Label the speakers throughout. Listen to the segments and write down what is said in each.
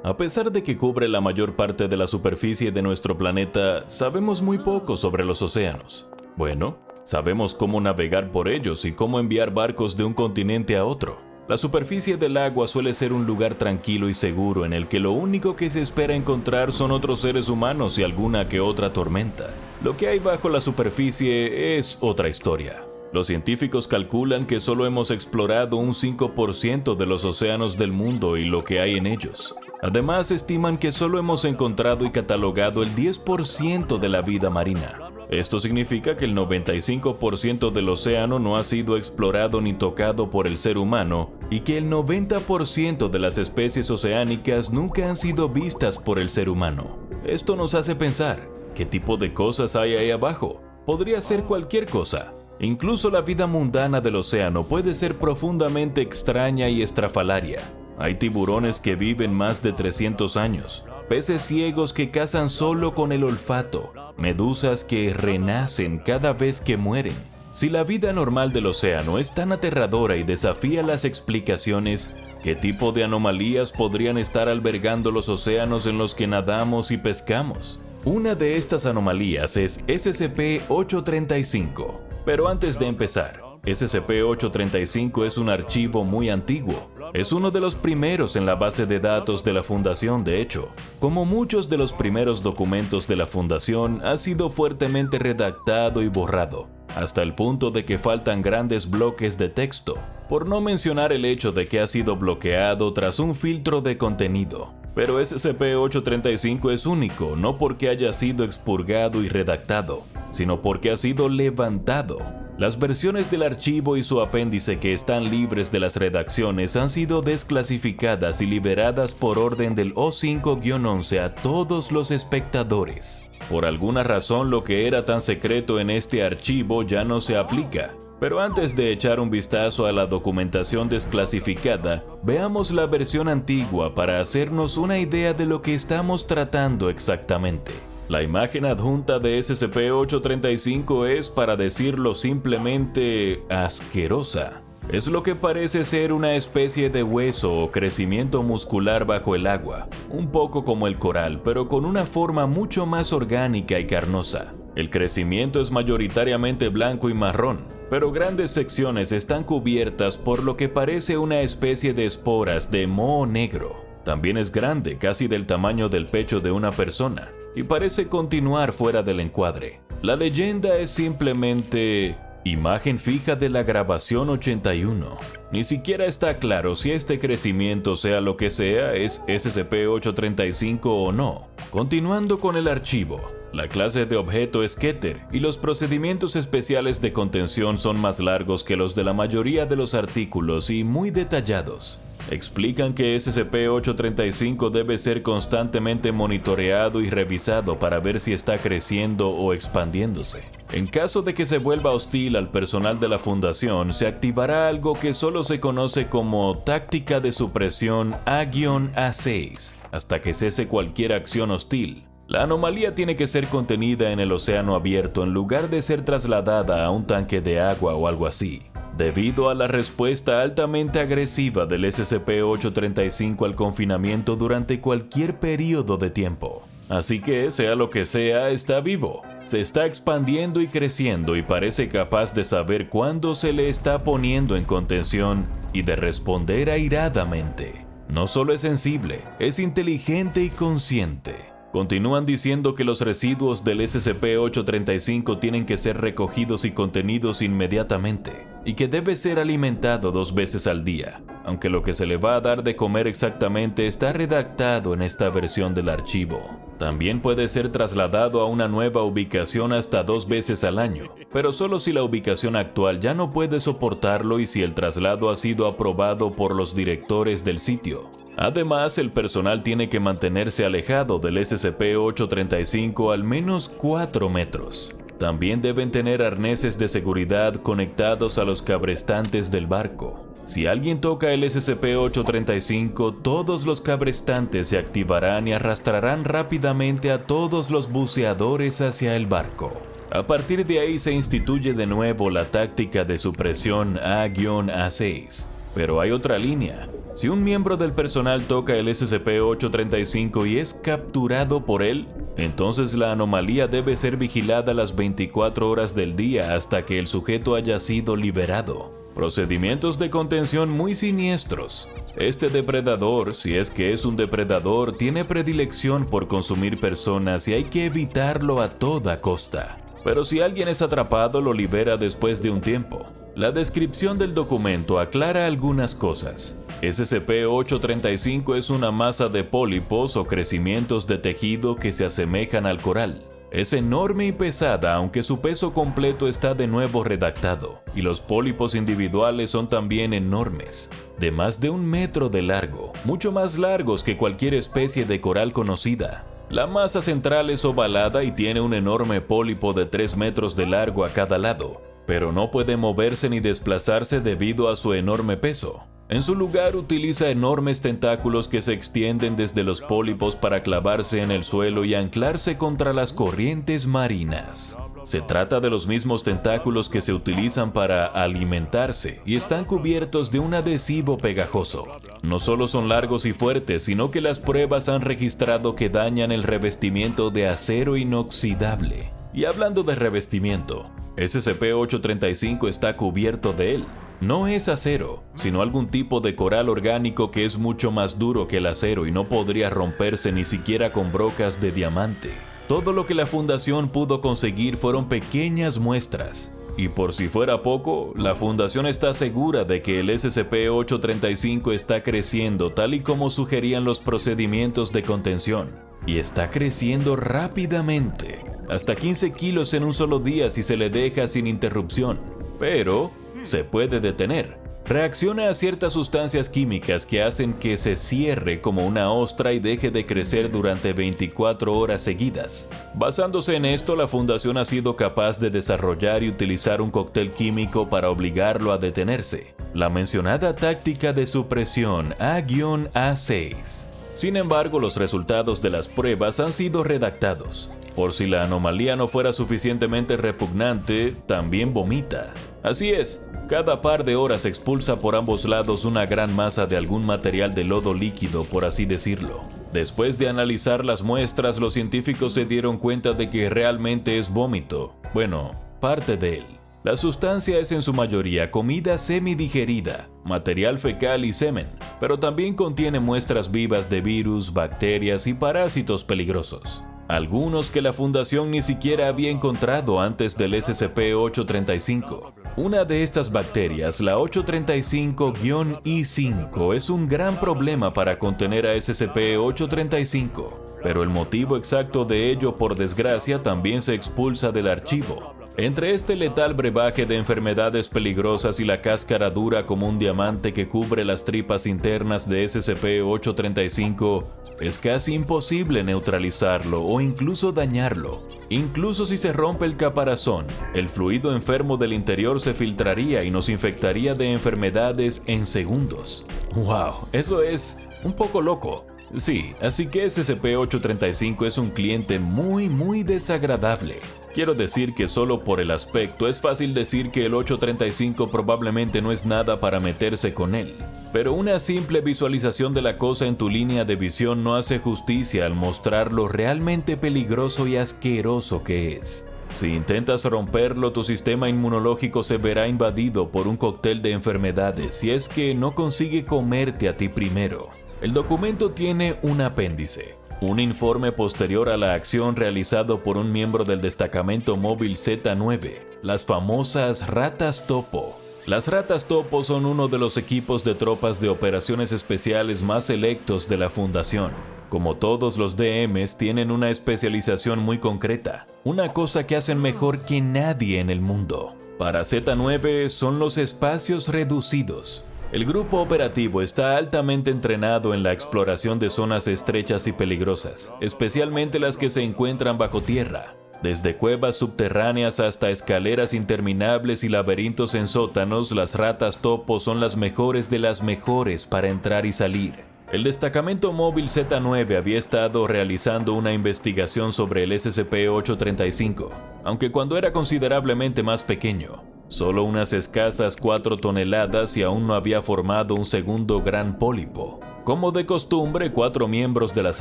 Speaker 1: A pesar de que cubre la mayor parte de la superficie de nuestro planeta, sabemos muy poco sobre los océanos. Bueno, sabemos cómo navegar por ellos y cómo enviar barcos de un continente a otro. La superficie del agua suele ser un lugar tranquilo y seguro en el que lo único que se espera encontrar son otros seres humanos y alguna que otra tormenta. Lo que hay bajo la superficie es otra historia. Los científicos calculan que solo hemos explorado un 5% de los océanos del mundo y lo que hay en ellos. Además, estiman que solo hemos encontrado y catalogado el 10% de la vida marina. Esto significa que el 95% del océano no ha sido explorado ni tocado por el ser humano y que el 90% de las especies oceánicas nunca han sido vistas por el ser humano. Esto nos hace pensar, ¿qué tipo de cosas hay ahí abajo? Podría ser cualquier cosa. Incluso la vida mundana del océano puede ser profundamente extraña y estrafalaria. Hay tiburones que viven más de 300 años, peces ciegos que cazan solo con el olfato, medusas que renacen cada vez que mueren. Si la vida normal del océano es tan aterradora y desafía las explicaciones, ¿qué tipo de anomalías podrían estar albergando los océanos en los que nadamos y pescamos? Una de estas anomalías es SCP-835. Pero antes de empezar, SCP-835 es un archivo muy antiguo. Es uno de los primeros en la base de datos de la Fundación, de hecho. Como muchos de los primeros documentos de la Fundación, ha sido fuertemente redactado y borrado, hasta el punto de que faltan grandes bloques de texto, por no mencionar el hecho de que ha sido bloqueado tras un filtro de contenido. Pero SCP-835 es único, no porque haya sido expurgado y redactado, sino porque ha sido levantado. Las versiones del archivo y su apéndice que están libres de las redacciones han sido desclasificadas y liberadas por orden del O5-11 a todos los espectadores. Por alguna razón, lo que era tan secreto en este archivo ya no se aplica. Pero antes de echar un vistazo a la documentación desclasificada, veamos la versión antigua para hacernos una idea de lo que estamos tratando exactamente. La imagen adjunta de SCP-835 es, para decirlo simplemente, asquerosa. Es lo que parece ser una especie de hueso o crecimiento muscular bajo el agua, un poco como el coral, pero con una forma mucho más orgánica y carnosa. El crecimiento es mayoritariamente blanco y marrón, pero grandes secciones están cubiertas por lo que parece una especie de esporas de moho negro. También es grande, casi del tamaño del pecho de una persona, y parece continuar fuera del encuadre. La leyenda es simplemente: imagen fija de la grabación 81. Ni siquiera está claro si este crecimiento, sea lo que sea, es SCP-835 o no. Continuando con el archivo, la clase de objeto es Keter y los procedimientos especiales de contención son más largos que los de la mayoría de los artículos y muy detallados. Explican que SCP-835 debe ser constantemente monitoreado y revisado para ver si está creciendo o expandiéndose. En caso de que se vuelva hostil al personal de la Fundación, se activará algo que solo se conoce como táctica de supresión A-A6, hasta que cese cualquier acción hostil. La anomalía tiene que ser contenida en el océano abierto en lugar de ser trasladada a un tanque de agua o algo así, debido a la respuesta altamente agresiva del SCP-835 al confinamiento durante cualquier periodo de tiempo. Así que, sea lo que sea, está vivo, se está expandiendo y creciendo y parece capaz de saber cuándo se le está poniendo en contención y de responder airadamente. No solo es sensible, es inteligente y consciente. Continúan diciendo que los residuos del SCP-835 tienen que ser recogidos y contenidos inmediatamente, y que debe ser alimentado 2 veces al día, aunque lo que se le va a dar de comer exactamente está redactado en esta versión del archivo. También puede ser trasladado a una nueva ubicación hasta 2 veces al año, pero solo si la ubicación actual ya no puede soportarlo y si el traslado ha sido aprobado por los directores del sitio. Además, el personal tiene que mantenerse alejado del SCP-835 al menos 4 metros. También deben tener arneses de seguridad conectados a los cabrestantes del barco. Si alguien toca el SCP-835, todos los cabrestantes se activarán y arrastrarán rápidamente a todos los buceadores hacia el barco. A partir de ahí se instituye de nuevo la táctica de supresión A-A6. Pero hay otra línea. Si un miembro del personal toca el SCP-835 y es capturado por él, entonces la anomalía debe ser vigilada las 24 horas del día hasta que el sujeto haya sido liberado. Procedimientos de contención muy siniestros. Este depredador, si es que es un depredador, tiene predilección por consumir personas y hay que evitarlo a toda costa. Pero si alguien es atrapado, lo libera después de un tiempo. La descripción del documento aclara algunas cosas. SCP-835 es una masa de pólipos o crecimientos de tejido que se asemejan al coral. Es enorme y pesada, aunque su peso completo está de nuevo redactado, y los pólipos individuales son también enormes, de más de 1 metro de largo, mucho más largos que cualquier especie de coral conocida. La masa central es ovalada y tiene un enorme pólipo de 3 metros de largo a cada lado, pero no puede moverse ni desplazarse debido a su enorme peso. En su lugar utiliza enormes tentáculos que se extienden desde los pólipos para clavarse en el suelo y anclarse contra las corrientes marinas. Se trata de los mismos tentáculos que se utilizan para alimentarse y están cubiertos de un adhesivo pegajoso. No solo son largos y fuertes, sino que las pruebas han registrado que dañan el revestimiento de acero inoxidable. Y hablando de revestimiento, SCP-835 está cubierto de él. No es acero, sino algún tipo de coral orgánico que es mucho más duro que el acero y no podría romperse ni siquiera con brocas de diamante. Todo lo que la Fundación pudo conseguir fueron pequeñas muestras. Y por si fuera poco, la Fundación está segura de que el SCP-835 está creciendo tal y como sugerían los procedimientos de contención. Y está creciendo rápidamente, hasta 15 kilos en un solo día si se le deja sin interrupción. Pero se puede detener. Reacciona a ciertas sustancias químicas que hacen que se cierre como una ostra y deje de crecer durante 24 horas seguidas. Basándose en esto, la Fundación ha sido capaz de desarrollar y utilizar un cóctel químico para obligarlo a detenerse, la mencionada táctica de supresión A-A6. Sin embargo, los resultados de las pruebas han sido redactados. Por si la anomalía no fuera suficientemente repugnante, también vomita. Así es, cada par de horas expulsa por ambos lados una gran masa de algún material de lodo líquido, por así decirlo. Después de analizar las muestras, los científicos se dieron cuenta de que realmente es vómito. Bueno, parte de él. La sustancia es en su mayoría comida semidigerida, material fecal y semen, pero también contiene muestras vivas de virus, bacterias y parásitos peligrosos. Algunos que la Fundación ni siquiera había encontrado antes del SCP-835. Una de estas bacterias, la 835-I5, es un gran problema para contener a SCP-835, pero el motivo exacto de ello, por desgracia, también se expulsa del archivo. Entre este letal brebaje de enfermedades peligrosas y la cáscara dura como un diamante que cubre las tripas internas de SCP-835, es casi imposible neutralizarlo o incluso dañarlo. Incluso si se rompe el caparazón, el fluido enfermo del interior se filtraría y nos infectaría de enfermedades en segundos. ¡Wow! Eso es un poco loco. Sí, así que SCP-835 es un cliente muy desagradable. Quiero decir que solo por el aspecto es fácil decir que el 835 probablemente no es nada para meterse con él. Pero una simple visualización de la cosa en tu línea de visión no hace justicia al mostrar lo realmente peligroso y asqueroso que es. Si intentas romperlo, tu sistema inmunológico se verá invadido por un cóctel de enfermedades si es que no consigue comerte a ti primero. El documento tiene un apéndice. Un informe posterior a la acción realizado por un miembro del destacamento móvil Z9, las famosas ratas topo. Las ratas topo son uno de los equipos de tropas de operaciones especiales más selectos de la Fundación. Como todos los DMs, tienen una especialización muy concreta, una cosa que hacen mejor que nadie en el mundo. Para Z9 son los espacios reducidos. El grupo operativo está altamente entrenado en la exploración de zonas estrechas y peligrosas, especialmente las que se encuentran bajo tierra. Desde cuevas subterráneas hasta escaleras interminables y laberintos en sótanos, las ratas topo son las mejores de las mejores para entrar y salir. El destacamento móvil Z9 había estado realizando una investigación sobre el SCP-835, aunque cuando era considerablemente más pequeño. solo unas escasas 4 toneladas y aún no había formado un segundo gran pólipo. Como de costumbre, 4 miembros de las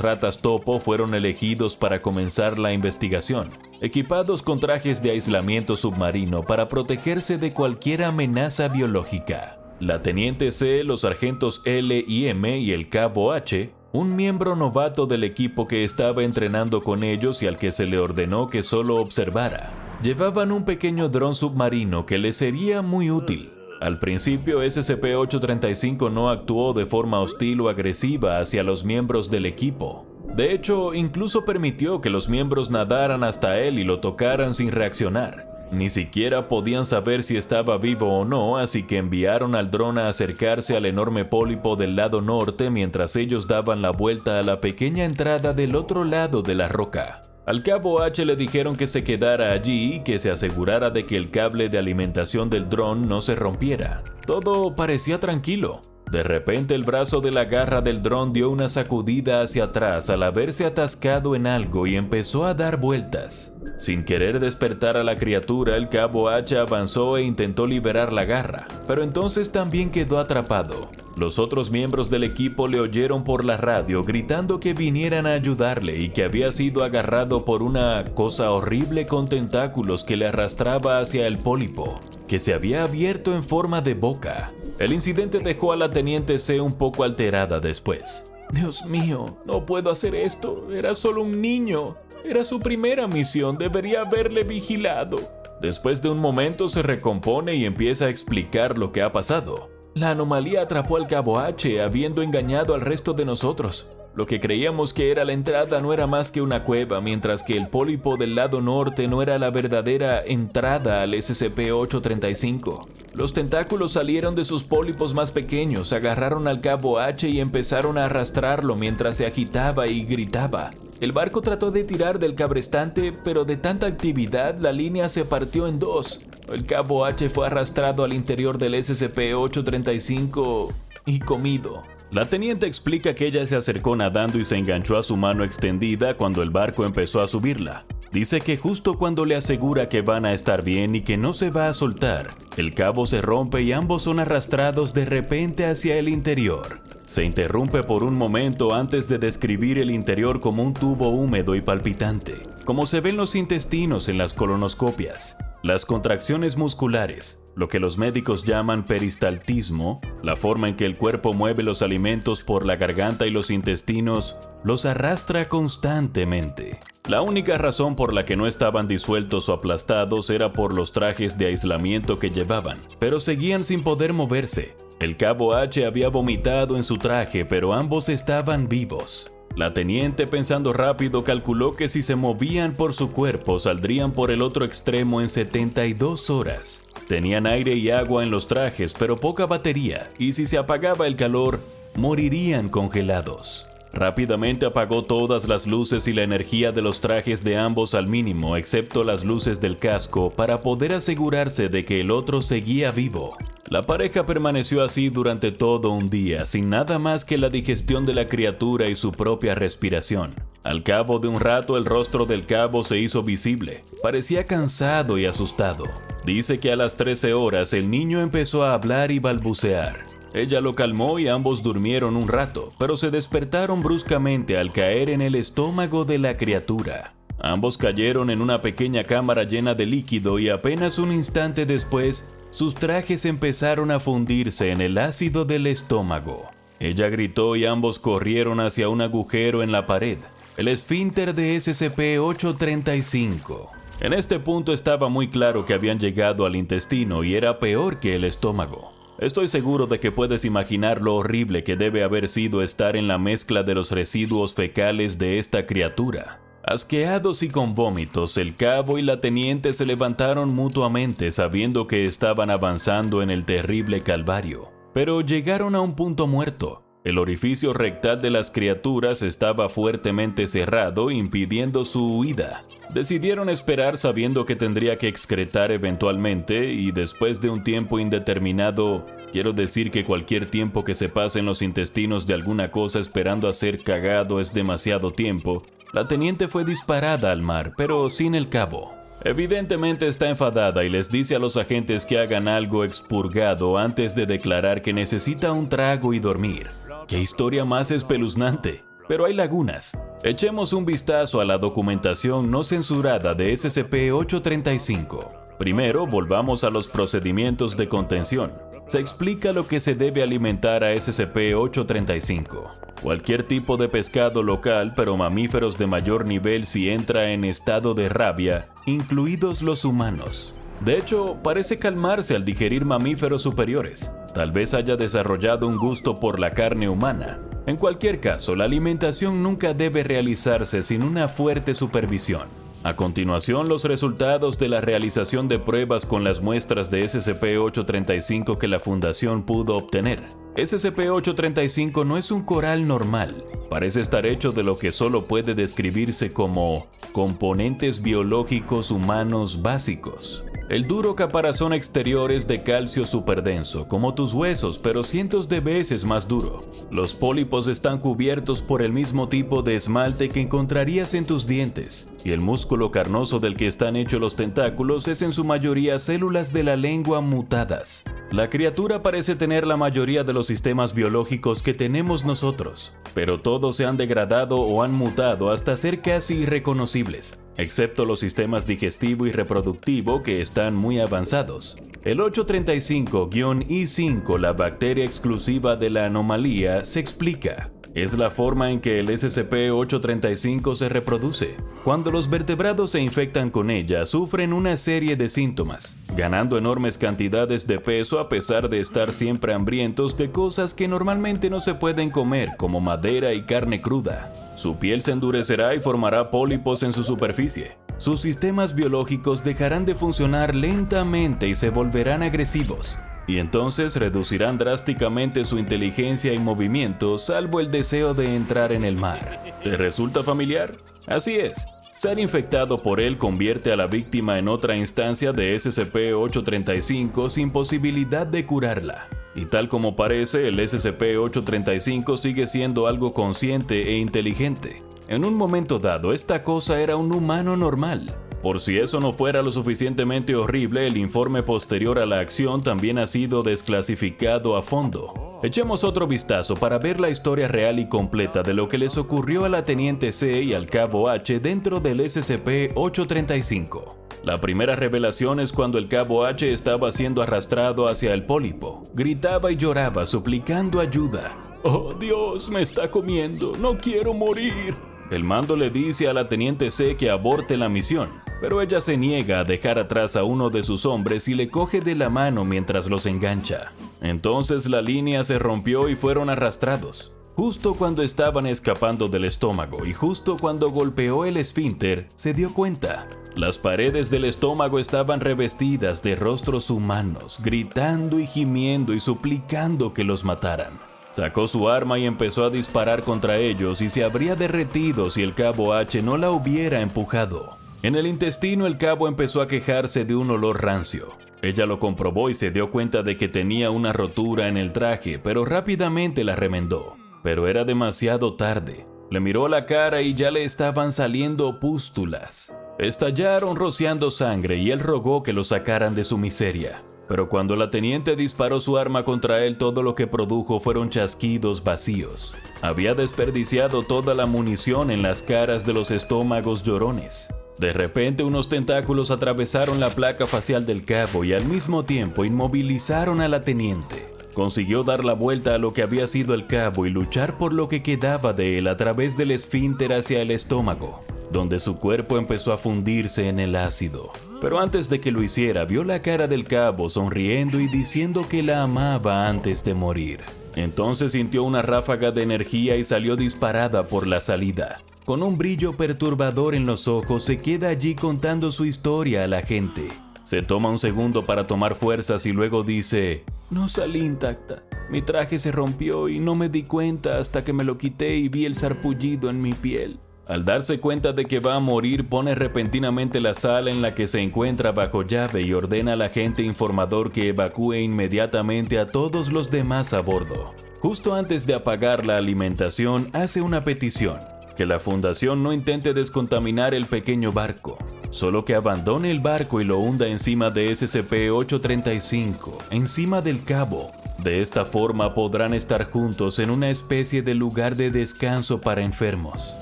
Speaker 1: ratas topo fueron elegidos para comenzar la investigación, equipados con trajes de aislamiento submarino para protegerse de cualquier amenaza biológica. La teniente C, los sargentos L y M y el cabo H, un miembro novato del equipo que estaba entrenando con ellos y al que se le ordenó que solo observara, llevaban un pequeño dron submarino que les sería muy útil. Al principio, SCP-835 no actuó de forma hostil o agresiva hacia los miembros del equipo. De hecho, incluso permitió que los miembros nadaran hasta él y lo tocaran sin reaccionar. Ni siquiera podían saber si estaba vivo o no, así que enviaron al dron a acercarse al enorme pólipo del lado norte mientras ellos daban la vuelta a la pequeña entrada del otro lado de la roca. Al cabo H le dijeron que se quedara allí y que se asegurara de que el cable de alimentación del dron no se rompiera. Todo parecía tranquilo. De repente el brazo de la garra del dron dio una sacudida hacia atrás al haberse atascado en algo y empezó a dar vueltas. Sin querer despertar a la criatura, el cabo H avanzó e intentó liberar la garra, pero entonces también quedó atrapado. Los otros miembros del equipo le oyeron por la radio gritando que vinieran a ayudarle y que había sido agarrado por una cosa horrible con tentáculos que le arrastraba hacia el pólipo, que se había abierto en forma de boca. El incidente dejó a la teniente C un poco alterada después. «Dios mío, no puedo hacer esto, era solo un niño. Era su primera misión, debería haberle vigilado». Después de un momento se recompone y empieza a explicar lo que ha pasado. La anomalía atrapó al cabo H, habiendo engañado al resto de nosotros. Lo que creíamos que era la entrada no era más que una cueva, mientras que el pólipo del lado norte no era la verdadera entrada al SCP-835. Los tentáculos salieron de sus pólipos más pequeños, agarraron al cabo H y empezaron a arrastrarlo mientras se agitaba y gritaba. El barco trató de tirar del cabrestante, pero de tanta actividad la línea se partió en dos. El cabo H fue arrastrado al interior del SCP-835 y comido. La teniente explica que ella se acercó nadando y se enganchó a su mano extendida cuando el barco empezó a subirla. Dice que justo cuando le asegura que van a estar bien y que no se va a soltar, el cabo se rompe y ambos son arrastrados de repente hacia el interior. Se interrumpe por un momento antes de describir el interior como un tubo húmedo y palpitante, como se ven los intestinos en las colonoscopias. Las contracciones musculares, lo que los médicos llaman peristaltismo, la forma en que el cuerpo mueve los alimentos por la garganta y los intestinos, los arrastra constantemente. La única razón por la que no estaban disueltos o aplastados era por los trajes de aislamiento que llevaban, pero seguían sin poder moverse. El cabo H había vomitado en su traje, pero ambos estaban vivos. La teniente, pensando rápido, calculó que si se movían por su cuerpo, saldrían por el otro extremo en 72 horas. Tenían aire y agua en los trajes, pero poca batería, y si se apagaba el calor, morirían congelados. Rápidamente apagó todas las luces y la energía de los trajes de ambos al mínimo, excepto las luces del casco, para poder asegurarse de que el otro seguía vivo. La pareja permaneció así durante todo un día, sin nada más que la digestión de la criatura y su propia respiración. Al cabo de un rato, el rostro del cabo se hizo visible. Parecía cansado y asustado. Dice que a las 13 horas el niño empezó a hablar y balbucear. Ella lo calmó y ambos durmieron un rato, pero se despertaron bruscamente al caer en el estómago de la criatura. Ambos cayeron en una pequeña cámara llena de líquido y apenas un instante después, sus trajes empezaron a fundirse en el ácido del estómago. Ella gritó y ambos corrieron hacia un agujero en la pared, el esfínter de SCP-835. En este punto estaba muy claro que habían llegado al intestino y era peor que el estómago. Estoy seguro de que puedes imaginar lo horrible que debe haber sido estar en la mezcla de los residuos fecales de esta criatura. Asqueados y con vómitos, el cabo y la teniente se levantaron mutuamente sabiendo que estaban avanzando en el terrible calvario. Pero llegaron a un punto muerto. El orificio rectal de las criaturas estaba fuertemente cerrado, impidiendo su huida. Decidieron esperar sabiendo que tendría que excretar eventualmente y después de un tiempo indeterminado, quiero decir que cualquier tiempo que se pase en los intestinos de alguna cosa esperando a ser cagado es demasiado tiempo, la teniente fue disparada al mar, pero sin el cabo. Evidentemente está enfadada y les dice a los agentes que hagan algo expurgado antes de declarar que necesita un trago y dormir. ¡Qué historia más espeluznante! Pero hay lagunas. Echemos un vistazo a la documentación no censurada de SCP-835. Primero, volvamos a los procedimientos de contención. Se explica lo que se debe alimentar a SCP-835. Cualquier tipo de pescado local, pero mamíferos de mayor nivel si entra en estado de rabia, incluidos los humanos. De hecho, parece calmarse al digerir mamíferos superiores. Tal vez haya desarrollado un gusto por la carne humana. En cualquier caso, la alimentación nunca debe realizarse sin una fuerte supervisión. A continuación, los resultados de la realización de pruebas con las muestras de SCP-835 que la Fundación pudo obtener. SCP-835 no es un coral normal. Parece estar hecho de lo que solo puede describirse como componentes biológicos humanos básicos. El duro caparazón exterior es de calcio superdenso, como tus huesos, pero cientos de veces más duro. Los pólipos están cubiertos por el mismo tipo de esmalte que encontrarías en tus dientes, y el músculo carnoso del que están hechos los tentáculos es en su mayoría células de la lengua mutadas. La criatura parece tener la mayoría de los sistemas biológicos que tenemos nosotros, pero todos se han degradado o han mutado hasta ser casi irreconocibles, excepto los sistemas digestivo y reproductivo que están muy avanzados. El 835-I5, la bacteria exclusiva de la anomalía, se explica. Es la forma en que el SCP-835 se reproduce. Cuando los vertebrados se infectan con ella, sufren una serie de síntomas, ganando enormes cantidades de peso a pesar de estar siempre hambrientos de cosas que normalmente no se pueden comer, como madera y carne cruda. Su piel se endurecerá y formará pólipos en su superficie. Sus sistemas biológicos dejarán de funcionar lentamente y se volverán agresivos. Y entonces reducirán drásticamente su inteligencia y movimiento, salvo el deseo de entrar en el mar. ¿Te resulta familiar? Así es. Ser infectado por él convierte a la víctima en otra instancia de SCP-835 sin posibilidad de curarla. Y tal como parece, el SCP-835 sigue siendo algo consciente e inteligente. En un momento dado, esta cosa era un humano normal. Por si eso no fuera lo suficientemente horrible, el informe posterior a la acción también ha sido desclasificado a fondo. Echemos otro vistazo para ver la historia real y completa de lo que les ocurrió a la Teniente C y al Cabo H dentro del SCP-835. La primera revelación es cuando el Cabo H estaba siendo arrastrado hacia el pólipo. Gritaba y lloraba suplicando ayuda. «¡Oh, Dios, me está comiendo! ¡No quiero morir!». El mando le dice a la Teniente C que aborte la misión, pero ella se niega a dejar atrás a uno de sus hombres y le coge de la mano mientras los engancha. Entonces la línea se rompió y fueron arrastrados. Justo cuando estaban escapando del estómago y justo cuando golpeó el esfínter, se dio cuenta. Las paredes del estómago estaban revestidas de rostros humanos, gritando y gimiendo y suplicando que los mataran. Sacó su arma y empezó a disparar contra ellos y se habría derretido si el Cabo H no la hubiera empujado. En el intestino el cabo empezó a quejarse de un olor rancio. Ella lo comprobó y se dio cuenta de que tenía una rotura en el traje, pero rápidamente la remendó. Pero era demasiado tarde. Le miró la cara y ya le estaban saliendo pústulas. Estallaron rociando sangre y él rogó que lo sacaran de su miseria. Pero cuando la teniente disparó su arma contra él, todo lo que produjo fueron chasquidos vacíos. Había desperdiciado toda la munición en las caras de los estómagos llorones. De repente, unos tentáculos atravesaron la placa facial del cabo y al mismo tiempo inmovilizaron a la teniente. Consiguió dar la vuelta a lo que había sido el cabo y luchar por lo que quedaba de él a través del esfínter hacia el estómago, donde su cuerpo empezó a fundirse en el ácido. Pero antes de que lo hiciera, vio la cara del cabo sonriendo y diciendo que la amaba antes de morir. Entonces sintió una ráfaga de energía y salió disparada por la salida. Con un brillo perturbador en los ojos, se queda allí contando su historia a la gente. Se toma un segundo para tomar fuerzas y luego dice: «No salí intacta. Mi traje se rompió y no me di cuenta hasta que me lo quité y vi el sarpullido en mi piel». Al darse cuenta de que va a morir, pone repentinamente la sala en la que se encuentra bajo llave y ordena al agente informador que evacúe inmediatamente a todos los demás a bordo. Justo antes de apagar la alimentación, hace una petición: que la fundación no intente descontaminar el pequeño barco. solo que abandone el barco y lo hunda encima de SCP-835, encima del cabo. De esta forma podrán estar juntos en una especie de lugar de descanso para enfermos.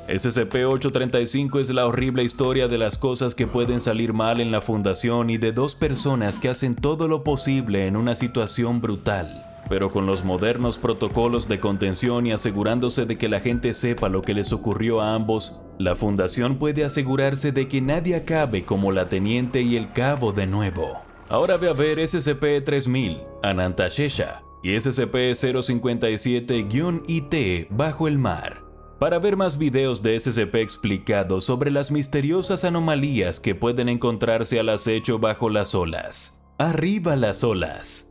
Speaker 1: SCP-835 es la horrible historia de las cosas que pueden salir mal en la fundación y de dos personas que hacen todo lo posible en una situación brutal. Pero con los modernos protocolos de contención y asegurándose de que la gente sepa lo que les ocurrió a ambos, la fundación puede asegurarse de que nadie acabe como la teniente y el cabo de nuevo. Ahora ve a ver SCP-3000, Anantashesha, y SCP-057-IT bajo el mar, para ver más videos de SCP explicados sobre las misteriosas anomalías que pueden encontrarse al acecho bajo las olas. ¡Arriba las olas!